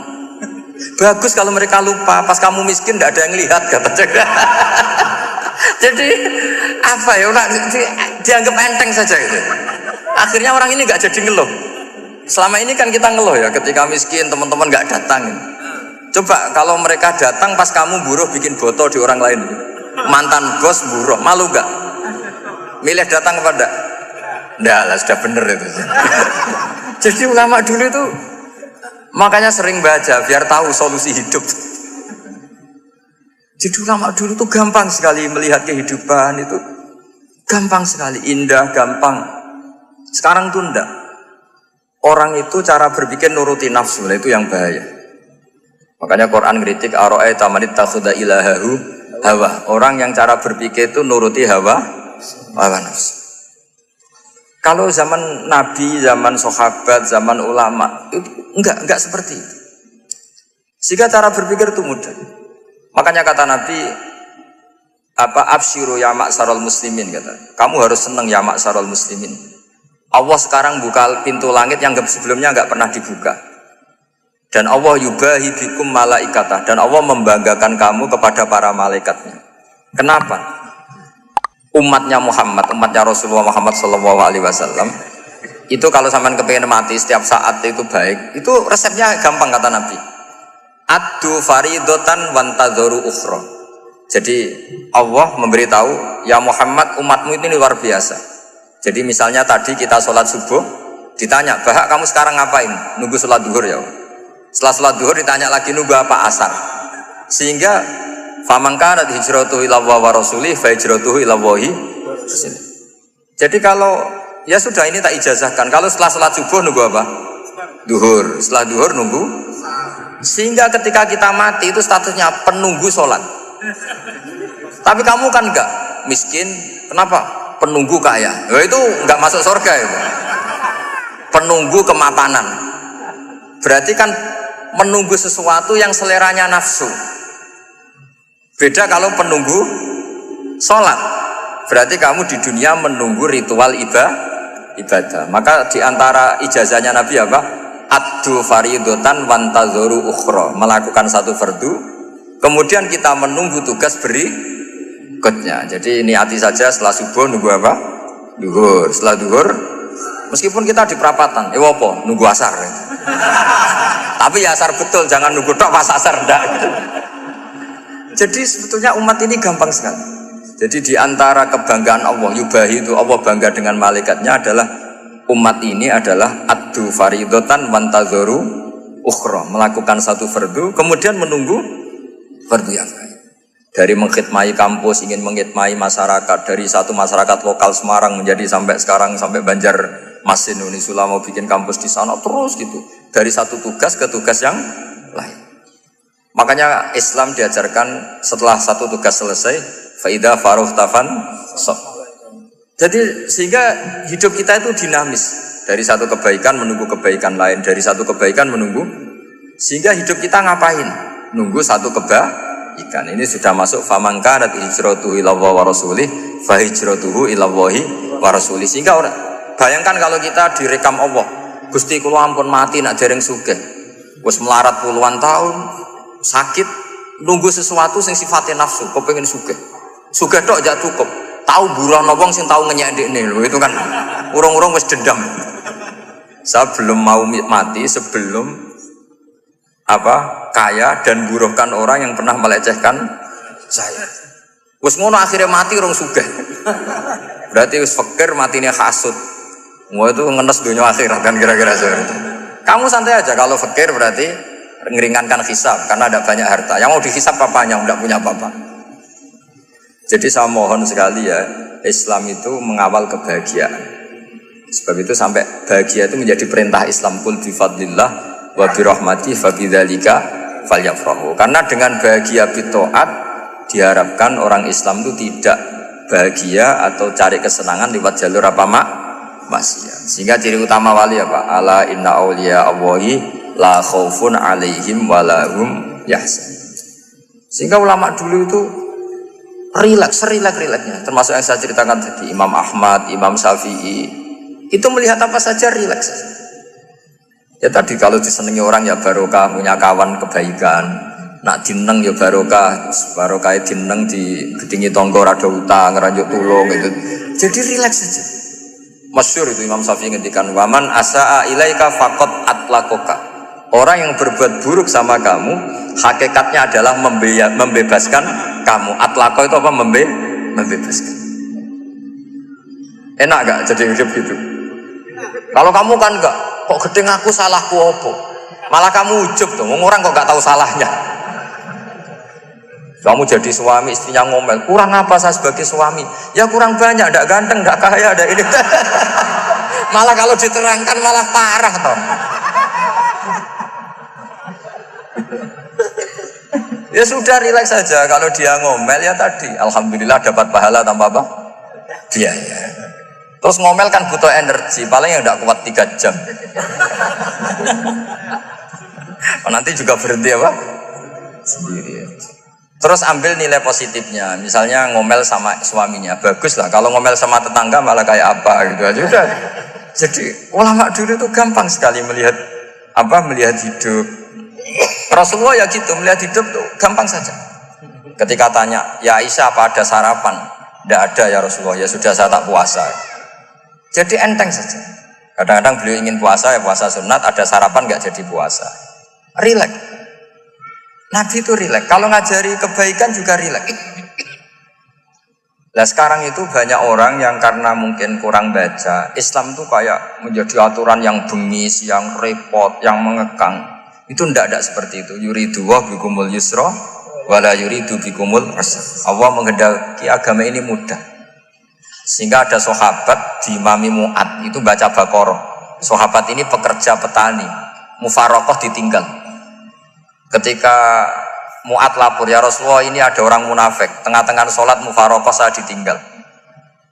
Speaker 1: Bagus kalau mereka lupa, pas kamu miskin tidak ada yang lihat katanya. Jadi apa ya, orang dianggap enteng saja gitu. Akhirnya orang ini nggak jadi ngeluh. Selama ini kan kita ngeluh ya, ketika miskin teman-teman nggak datang. Coba kalau mereka datang pas kamu buruh bikin botol di orang lain, mantan bos buruh, malu nggak? Milih datang kepada? Nggak lah, sudah bener itu. Jadi ulama dulu itu makanya sering baca biar tahu solusi hidup. Jadi ulama dulu tuh gampang sekali melihat kehidupan itu, gampang sekali, indah, gampang. Sekarang tuh enggak. Orang itu cara berpikir nuruti nafsu, itu yang bahaya. Makanya Quran kritik ara'aita man ittakhadha ilahahu hawa. Orang yang cara berpikir itu nuruti hawa nafsu. Kalau zaman Nabi, zaman sahabat, zaman ulama itu enggak seperti itu. Sehingga cara berpikir itu mudah. Makanya kata Nabi, absyiru ya ma'syaral muslimin, kata. Kamu harus senang ya ma'syaral muslimin. Allah sekarang buka pintu langit yang sebelumnya enggak pernah dibuka. Dan Allah yubahi bikum malaikatah, dan Allah membanggakan kamu kepada para malaikatnya. Kenapa? Umatnya Muhammad, umatnya Rasulullah Muhammad SAW, itu kalau sampean kepengen mati setiap saat itu baik, itu resepnya gampang kata Nabi. Addu faridotan wantadzoru ukhra. Jadi Allah memberitahu ya Muhammad, umatmu ini luar biasa. Jadi misalnya tadi kita sholat subuh, ditanya, Bahak kamu sekarang ngapain? Nunggu sholat duhur ya. Setelah sholat duhur ditanya lagi nunggu apa? Asar. Sehingga faman kanat hijratuhu ila Allah wa rasulih fa hijratuhu ila Allahi. Jadi kalau ya sudah ini tak ijazahkan. Kalau setelah sholat subuh nunggu apa? Duhur. Setelah duhur nunggu. Sehingga ketika kita mati itu statusnya penunggu sholat. Tapi kamu kan enggak miskin. Kenapa? Penunggu kaya. Ya, itu enggak masuk surga itu. Penunggu kemapanan. Berarti kan menunggu sesuatu yang seleranya nafsu. Beda kalau penunggu sholat. Berarti kamu di dunia menunggu ritual ibadah. Maka diantara ijazahnya Nabi apa? Addu faridotan wantazoru ukhra. Melakukan satu fardu. Kemudian kita menunggu tugas berikutnya. Jadi ini hati saja setelah subuh nunggu apa? Duhur. Setelah duhur, meskipun kita di perapatan, apa? Nunggu asar. Tapi ya asar betul, jangan nunggu tok pas asar enggak. Jadi sebetulnya umat ini gampang sekali. Jadi di antara kebanggaan Allah, yubahi itu Allah bangga dengan malaikatnya adalah umat ini adalah addu faridotan wantazoru ukhra. Melakukan satu fardu, kemudian menunggu fardu yang lain. Dari mengkhidmati kampus, ingin mengkhidmati masyarakat, dari satu masyarakat lokal Semarang menjadi sampai sekarang sampai Banjarmasin, Unisula mau bikin kampus di sana terus gitu. Dari satu tugas ke tugas yang lain. Makanya Islam diajarkan setelah satu tugas selesai, faida faruh tafan sok. Jadi sehingga hidup kita itu dinamis. Dari satu kebaikan menunggu kebaikan lain, dari satu kebaikan menunggu. Sehingga hidup kita ngapain? Nunggu satu kebaikan. Ini sudah masuk faman kanat hijratuhu ila Allah wa rasulih fa hijratuhu ila Allahi wa rasulih. Sehingga bayangkan kalau kita direkam Allah, Gusti kula ampun mati nak dereng sugih. Wis melarat puluhan tahun, sakit, nunggu sesuatu sing sifatnya nafsu, kepengin sugih. Sugih tok jak cukup. Tahu burono wong sing tahu ngenyek ndekne lho, itu kan urung-urung wis dendam. Saya belum mau mati sebelum kaya dan buruhkan orang yang pernah melecehkan saya. Wis ngono akhirnya mati urung sugih. Berarti wis fakir matine hasud. Mau itu ngenes dunia akhirat kan kira-kira seperti itu. Kamu santai aja kalau fakir berarti meringankan hisab karena ada banyak harta. Yang mau dihisab papanya enggak punya apa-apa. Jadi saya mohon sekali ya, Islam itu mengawal kebahagiaan. Sebab itu sampai bahagia itu menjadi perintah Islam, kul bi fadlillah wa bi rahmati fa bidzalika falyafrahu. Karena dengan bahagia bitaat diharapkan orang Islam itu tidak bahagia atau cari kesenangan lewat jalur apa maksiat. Sehingga ciri utama wali apa? Ala inna auliya Allahi la khaufun alaihim wa lahum yahzanun. Sehingga ulama dulu itu rileks-rileksnya. Termasuk yang saya ceritakan tadi, Imam Ahmad, Imam Syafi'i, itu melihat apa saja rileks. Ya tadi kalau disenangi orang ya barokah, punya kawan kebaikan. Nak dineng ya barokah dineng di gedingi tonggo rada utang, ngeranjuk tulung gitu. Jadi rileks saja. Masyhur itu Imam Syafi'i ngendikan, waman asaa ilaika faqad atlakoka. Orang yang berbuat buruk sama kamu, hakikatnya adalah membebaskan kamu. Atlako itu apa? Membebaskan. Enak gak jadi hidup gitu? Kalau kamu kan enggak, kok gedeng aku salahku apa? Malah kamu ujub tuh, orang kok gak tahu salahnya. Kamu jadi suami, istrinya ngomel, kurang apa saya sebagai suami? Ya kurang banyak, enggak ganteng, enggak kaya, enggak ini. Malah kalau diterangkan malah parah toh. Ya sudah rileks saja, kalau dia ngomel ya tadi, alhamdulillah dapat pahala tanpa apa? Biaya. Terus ngomel kan butuh energi, paling yang enggak kuat 3 jam. Nanti juga berhenti apa? Sendiri. Terus ambil nilai positifnya, misalnya ngomel sama suaminya, bagus lah. Kalau ngomel sama tetangga malah kayak apa gitu aja udah. Jadi ulama dulu itu gampang sekali melihat hidup. Rasulullah ya gitu, melihat hidup tuh gampang saja. Ketika tanya, ya Aisyah apa ada sarapan? Tidak ada ya Rasulullah, ya sudah saya tak puasa. Jadi enteng saja. Kadang-kadang beliau ingin puasa, ya puasa sunat, ada sarapan nggak jadi puasa. Rileks. Nabi itu rileks. Kalau ngajari kebaikan juga rileks. Nah sekarang itu banyak orang yang karena mungkin kurang baca, Islam itu kayak menjadi aturan yang bengis, yang repot, yang mengekang. Itu tidak seperti itu. Yuridu wa bikumul yusra wala yuridu bikumul usra. Allah menghendaki agama ini mudah. Sehingga ada sahabat di Imami Mu'ad itu baca Baqarah. Sahabat ini pekerja petani, mufarokoh ditinggal. Ketika Mu'ad lapor, ya Rasulullah ini ada orang munafik, tengah-tengah sholat mufarokoh saya ditinggal.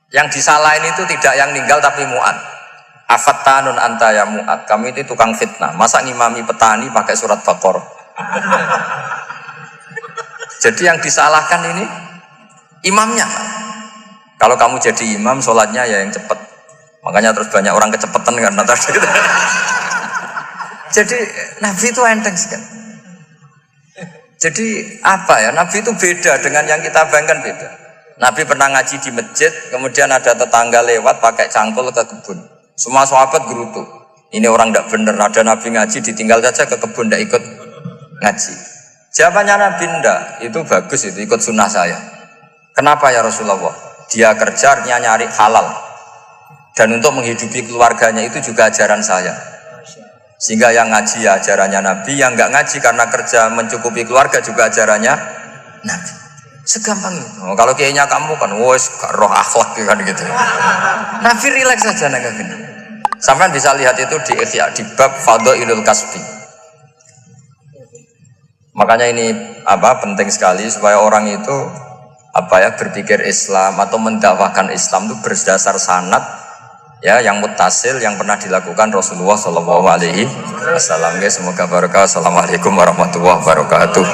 Speaker 1: Yang disalahin itu tidak yang ninggal tapi Mu'ad. Afattanun anta ya Mu'ad, kami itu tukang fitnah. Masa ngimami petani pakai surat Baqarah? Jadi yang disalahkan ini imamnya. Kalau kamu jadi imam, sholatnya ya yang cepat. Makanya terus banyak orang kecepatan karena tadi. Jadi Nabi itu enteng sekali. Jadi apa ya? Nabi itu beda dengan yang kita bayangkan beda. Nabi pernah ngaji di masjid, kemudian ada tetangga lewat pakai cangkul ke kebun. Semua sahabat gerutu. Ini orang tidak benar. Ada Nabi ngaji ditinggal saja ke kebun, tidak ikut ngaji. Jawabannya Nabi tidak. Itu bagus itu ikut sunnah saya. Kenapa ya Rasulullah? Dia kerjanya nyari halal dan untuk menghidupi keluarganya itu juga ajaran saya. Sehingga yang ngaji ya ajarannya Nabi, yang nggak ngaji karena kerja mencukupi keluarga juga ajarannya Nabi. Segampang itu. Oh, kalau kayaknya kamu kan, wes roh akhlak kan gitu. Nabi rileks saja naga gini. Sampai bisa lihat itu di Ihya di bab Fadhailul Kasbi. Makanya ini penting sekali supaya orang itu berpikir Islam atau mendakwahkan Islam itu berdasar sanad ya yang muttasil yang pernah dilakukan Rasulullah SAW. Semoga barokah. Assalamualaikum warahmatullahi wabarakatuh.